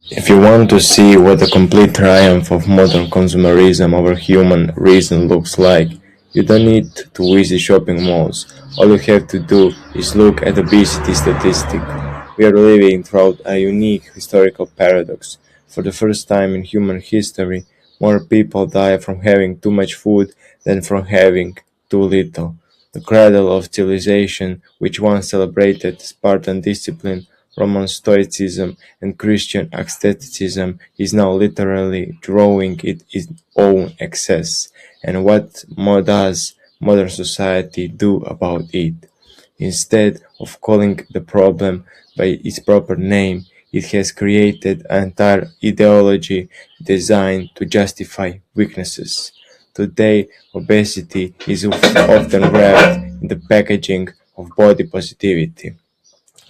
If you want to see what the complete triumph of modern consumerism over human reason looks like, you don't need to visit shopping malls. All you have to do is look at obesity statistic. We are living through a unique historical paradox. For the first time in human history, more people die from having too much food than from having too little. The cradle of civilization, which once celebrated Spartan discipline, Roman Stoicism, and Christian asceticism, is now literally drawing its own excess. And what more does modern society do about it? Instead of calling the problem by its proper name, it has created an entire ideology designed to justify weaknesses. Today, obesity is often wrapped in the packaging of body positivity.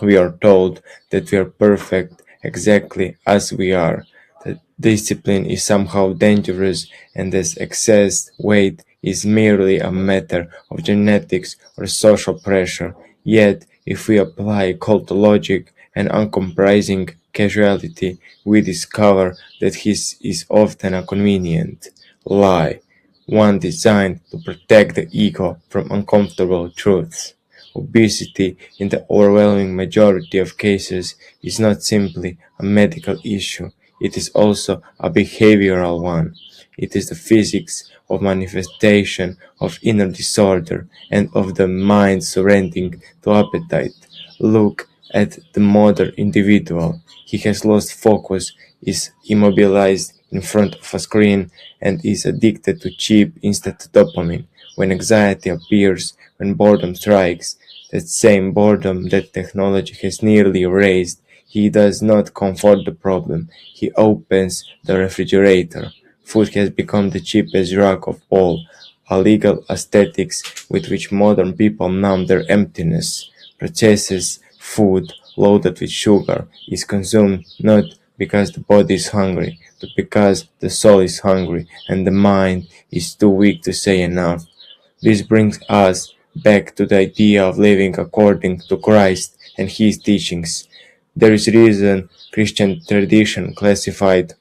We are told that we are perfect exactly as we are, that discipline is somehow dangerous, and that excess weight is merely a matter of genetics or social pressure. Yet, if we apply cold logic and uncompromising casuality, we discover that his is often a convenient lie, one designed to protect the ego from uncomfortable truths. Obesity, in the overwhelming majority of cases, is not simply a medical issue, it is also a behavioral one. It is the physics of manifestation of inner disorder and of the mind surrendering to appetite. Look at the modern individual. He has lost focus, is immobilized in front of a screen, and is addicted to cheap instant dopamine. When anxiety appears, when boredom strikes, that same boredom that technology has nearly erased, he does not comfort the problem, he opens the refrigerator. Food has become the cheapest drug of all, a legal aesthetics with which modern people numb their emptiness. Processed food loaded with sugar is consumed not because the body is hungry, but because the soul is hungry and the mind is too weak to say enough. This brings us back to the idea of living according to Christ and his teachings. There is reason Christian tradition classified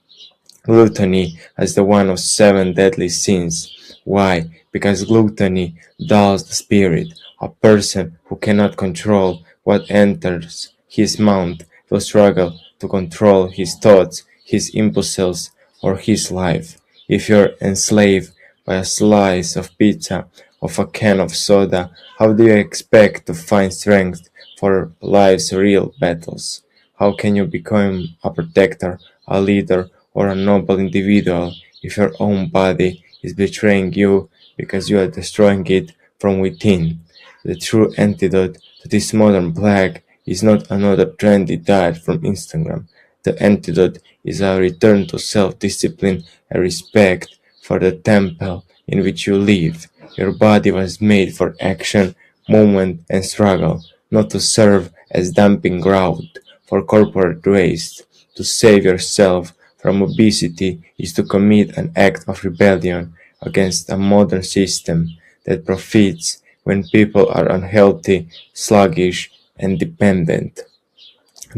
gluttony as the one of seven deadly sins. Why? Because gluttony dulls the spirit. A person who cannot control what enters his mouth will struggle to control his thoughts, his impulses, or his life. If you're enslaved by a slice of pizza, of a can of soda, how do you expect to find strength for life's real battles? How can you become a protector, a leader, or a noble individual if your own body is betraying you because you are destroying it from within? The true antidote to this modern plague is not another trendy diet from Instagram. The antidote is a return to self-discipline and respect for the temple in which you live. Your body was made for action, movement, and struggle, not to serve as dumping ground for corporate waste. To save yourself from obesity is to commit an act of rebellion against a modern system that profits when people are unhealthy, sluggish, and dependent.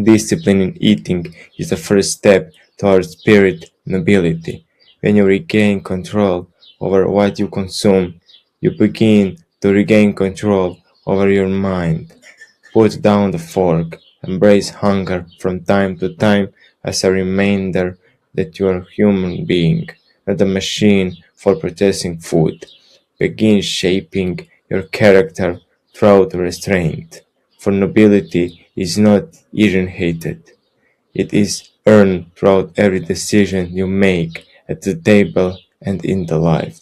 Discipline in eating is the first step towards spirit nobility. When you regain control over what you consume, you begin to regain control over your mind. Put down the fork, embrace hunger from time to time as a reminder that you are a human being, not a machine for processing food. Begin shaping your character through restraint. For nobility is not inherited, it is earned throughout every decision you make at the table and in the life.